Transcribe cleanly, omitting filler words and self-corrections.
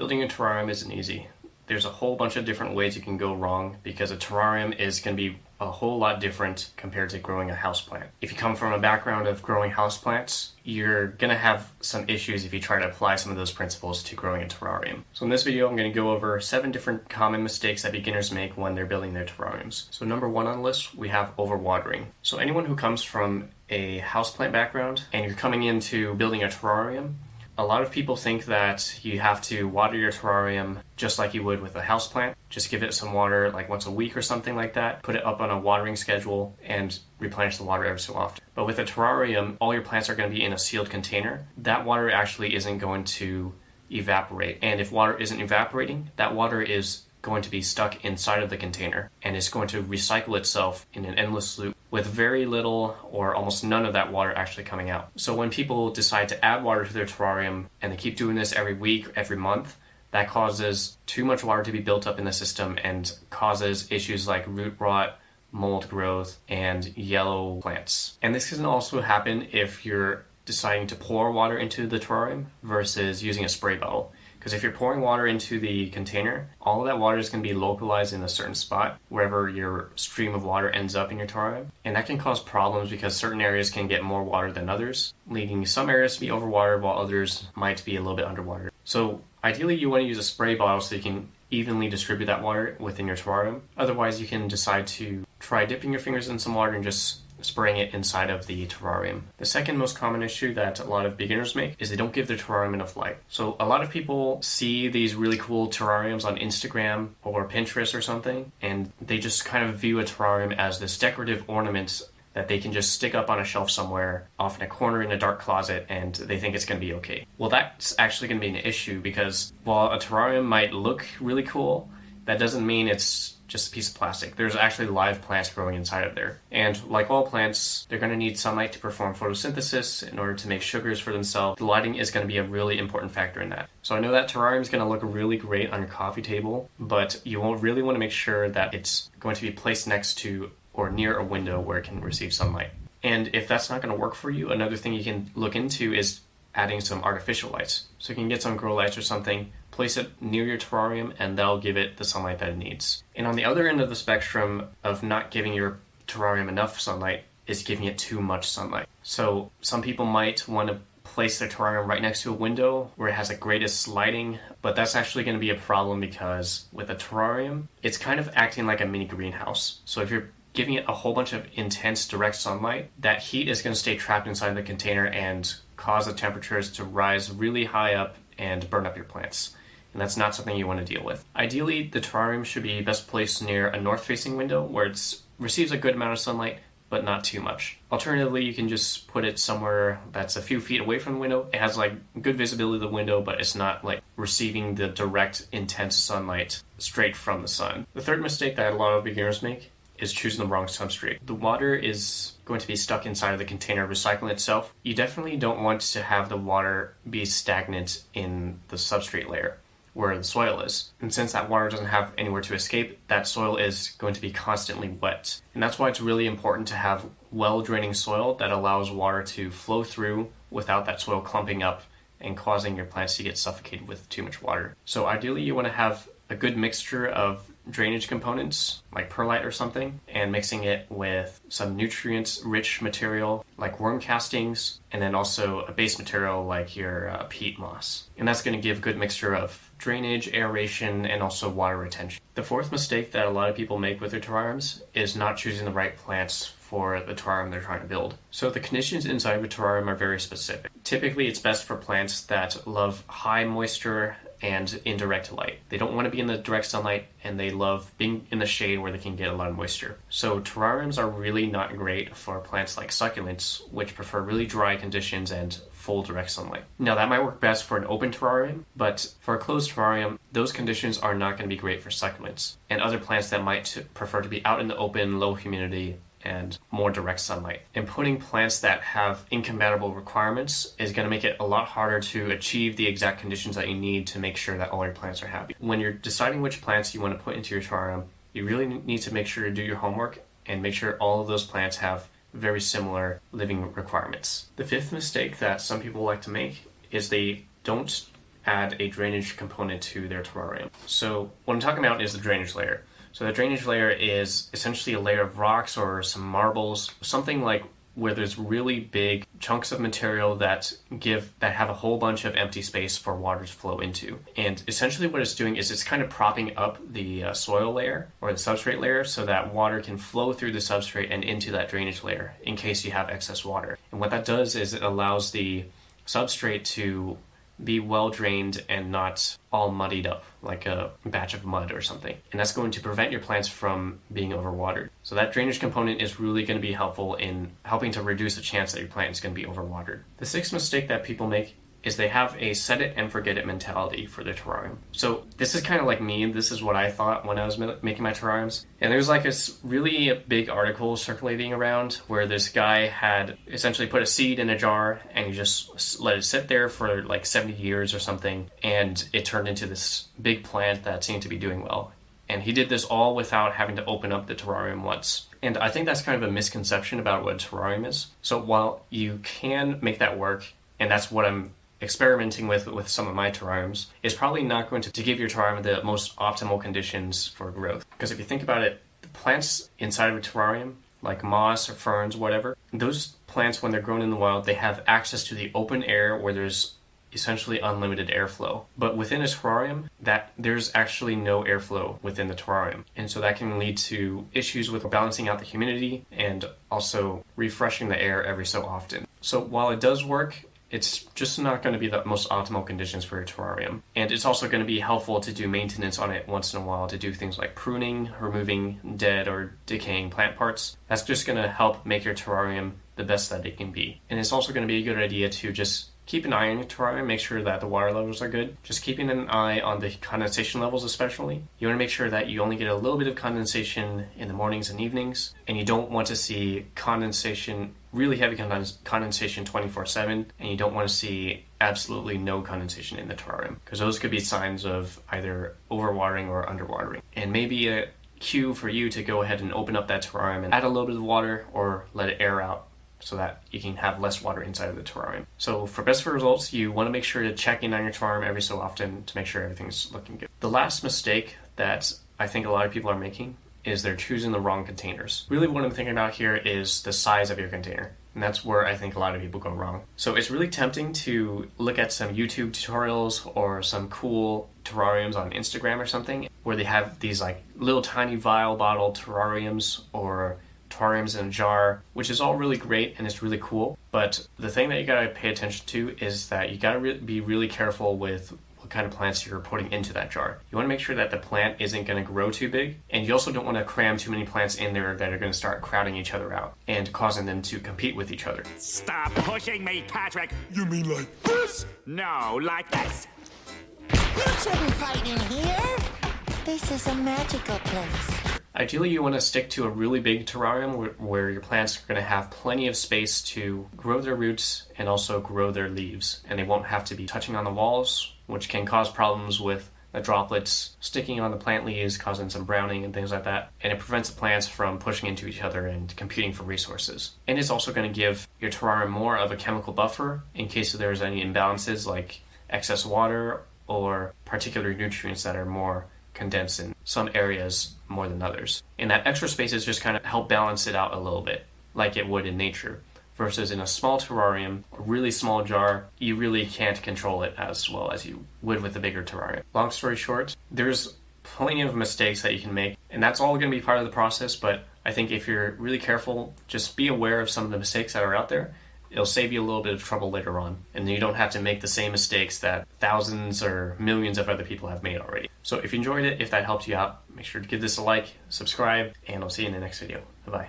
Building a terrarium isn't easy. There's a whole bunch of different ways you can go wrong because a terrarium is going to be a whole lot different compared to growing a houseplant. If you come from a background of growing houseplants, you're going to have some issues if you try to apply some of those principles to growing a terrarium. So in this video, I'm going to go over 7 different common mistakes that beginners make when they're building their terrariums. So number 1 on the list, we have overwatering. So anyone who comes from a houseplant background and you're coming into building a terrarium, a lot of people think that you have to water your terrarium just like you would with a houseplant. Just give it some water like once a week or something like that. Put it up on a watering schedule and replenish the water every so often. But with a terrarium, all your plants are going to be in a sealed container. That water actually isn't going to evaporate. And if water isn't evaporating, that water is going to be stuck inside of the container and it's going to recycle itself in an endless loop with very little or almost none of that water actually coming out. So when people decide to add water to their terrarium and they keep doing this every week, every month, that causes too much water to be built up in the system and causes issues like root rot, mold growth, and yellow plants. And this can also happen if you're deciding to pour water into the terrarium versus using a spray bottle. Because if you're pouring water into the container, all of that water is going to be localized in a certain spot, wherever your stream of water ends up in your terrarium. And that can cause problems because certain areas can get more water than others, leading some areas to be overwatered while others might be a little bit underwatered. So ideally you want to use a spray bottle so you can evenly distribute that water within your terrarium. Otherwise you can decide to try dipping your fingers in some water and just spraying it inside of the terrarium. The second most common issue that a lot of beginners make is they don't give their terrarium enough light. So a lot of people see these really cool terrariums on Instagram or Pinterest or something, and they just kind of view a terrarium as this decorative ornament that they can just stick up on a shelf somewhere off in a corner in a dark closet and they think it's going to be okay. Well, that's actually going to be an issue because while a terrarium might look really cool, that doesn't mean it's just a piece of plastic. There's actually live plants growing inside of there. And like all plants, they're going to need sunlight to perform photosynthesis in order to make sugars for themselves. The lighting is going to be a really important factor in that. So I know that terrarium is going to look really great on your coffee table, but you will really want to make sure that it's going to be placed next to or near a window where it can receive sunlight. And if that's not going to work for you, another thing you can look into is adding some artificial lights. So you can get some grow lights or something, place it near your terrarium, and that'll give it the sunlight that it needs. And on the other end of the spectrum of not giving your terrarium enough sunlight is giving it too much sunlight. So some people might want to place their terrarium right next to a window where it has the greatest lighting, but that's actually going to be a problem because with a terrarium, it's kind of acting like a mini greenhouse. So if you're giving it a whole bunch of intense direct sunlight, that heat is going to stay trapped inside the container and cause the temperatures to rise really high up and burn up your plants. And that's not something you want to deal with. Ideally, the terrarium should be best placed near a north-facing window where it receives a good amount of sunlight, but not too much. Alternatively, you can just put it somewhere that's a few feet away from the window. It has like good visibility of the window, but it's not like receiving the direct, intense sunlight straight from the sun. The third mistake that a lot of beginners make is choosing the wrong substrate. The water is going to be stuck inside of the container recycling itself. You definitely don't want to have the water be stagnant in the substrate layer where the soil is. And since that water doesn't have anywhere to escape, that soil is going to be constantly wet. And that's why it's really important to have well-draining soil that allows water to flow through without that soil clumping up and causing your plants to get suffocated with too much water. So ideally you want to have a good mixture of drainage components like perlite or something, and mixing it with some nutrients rich material like worm castings, and then also a base material like your peat moss. And that's going to give a good mixture of drainage, aeration, and also water retention. The fourth mistake that a lot of people make with their terrariums is not choosing the right plants for the terrarium they're trying to build. So the conditions inside of a terrarium are very specific. Typically it's best for plants that love high moisture and indirect light. They don't want to be in the direct sunlight, and they love being in the shade where they can get a lot of moisture. So terrariums are really not great for plants like succulents, which prefer really dry conditions and full direct sunlight. Now that might work best for an open terrarium, but for a closed terrarium, those conditions are not going to be great for succulents and other plants that might prefer to be out in the open, low humidity, and more direct sunlight. And putting plants that have incompatible requirements is going to make it a lot harder to achieve the exact conditions that you need to make sure that all your plants are happy. When you're deciding which plants you want to put into your terrarium, you really need to make sure to do your homework and make sure all of those plants have very similar living requirements. The fifth mistake that some people like to make is they don't add a drainage component to their terrarium. So what I'm talking about is the drainage layer. So the drainage layer is essentially a layer of rocks or some marbles, something like where there's really big chunks of material that have a whole bunch of empty space for water to flow into. And essentially what it's doing is it's kind of propping up the soil layer or the substrate layer so that water can flow through the substrate and into that drainage layer in case you have excess water. And what that does is it allows the substrate to be well drained and not all muddied up like a batch of mud or something. And that's going to prevent your plants from being overwatered. So that drainage component is really going to be helpful in helping to reduce the chance that your plant is going to be overwatered. The sixth mistake that people make is they have a set it and forget it mentality for their terrarium. So this is kind of like me. This is what I thought when I was making my terrariums. And there's like this really big article circulating around where this guy had essentially put a seed in a jar and he just let it sit there for like 70 years or something. And it turned into this big plant that seemed to be doing well. And he did this all without having to open up the terrarium once. And I think that's kind of a misconception about what a terrarium is. So while you can make that work, and that's what I'm experimenting with some of my terrariums, is probably not going to give your terrarium the most optimal conditions for growth. Because if you think about it, the plants inside of a terrarium, like moss or ferns, whatever, those plants, when they're grown in the wild, they have access to the open air where there's essentially unlimited airflow. But within a terrarium, there's actually no airflow within the terrarium. And so that can lead to issues with balancing out the humidity and also refreshing the air every so often. So while it does work, it's just not going to be the most optimal conditions for your terrarium. And it's also going to be helpful to do maintenance on it once in a while, to do things like pruning, removing dead or decaying plant parts. That's just going to help make your terrarium the best that it can be. And it's also going to be a good idea to just keep an eye on your terrarium, make sure that the water levels are good. Just keeping an eye on the condensation levels especially. You want to make sure that you only get a little bit of condensation in the mornings and evenings, and you don't want to see condensation, really heavy condensation 24/7, and you don't want to see absolutely no condensation in the terrarium, because those could be signs of either overwatering or underwatering. And maybe a cue for you to go ahead and open up that terrarium and add a little bit of water or let it air out, so that you can have less water inside of the terrarium. So for best results, you want to make sure to check in on your terrarium every so often to make sure everything's looking good. The last mistake that I think a lot of people are making is they're choosing the wrong containers. Really what I'm thinking about here is the size of your container. And that's where I think a lot of people go wrong. So it's really tempting to look at some YouTube tutorials or some cool terrariums on Instagram or something where they have these like little tiny vial bottle terrariums or terrariums in a jar, which is all really great and it's really cool. But the thing that you gotta pay attention to is that you gotta be really careful with what kind of plants you're putting into that jar. You want to make sure that the plant isn't going to grow too big, and you also don't want to cram too many plants in there that are going to start crowding each other out and causing them to compete with each other. Stop pushing me, Patrick! You mean like this? No, like this. You shouldn't fight in here. This is a magical place. Ideally, you want to stick to a really big terrarium where your plants are going to have plenty of space to grow their roots and also grow their leaves, and they won't have to be touching on the walls, which can cause problems with the droplets sticking on the plant leaves, causing some browning and things like that. And it prevents the plants from pushing into each other and competing for resources. And it's also going to give your terrarium more of a chemical buffer in case there's any imbalances like excess water or particular nutrients that are more condensed in some areas more than others. And that extra space is just kind of help balance it out a little bit, like it would in nature. Versus in a small terrarium, a really small jar, you really can't control it as well as you would with a bigger terrarium. Long story short, there's plenty of mistakes that you can make, and that's all going to be part of the process, but I think if you're really careful, just be aware of some of the mistakes that are out there. It'll save you a little bit of trouble later on, and then you don't have to make the same mistakes that thousands or millions of other people have made already. So if you enjoyed it, if that helped you out, make sure to give this a like, subscribe, and I'll see you in the next video. Bye-bye.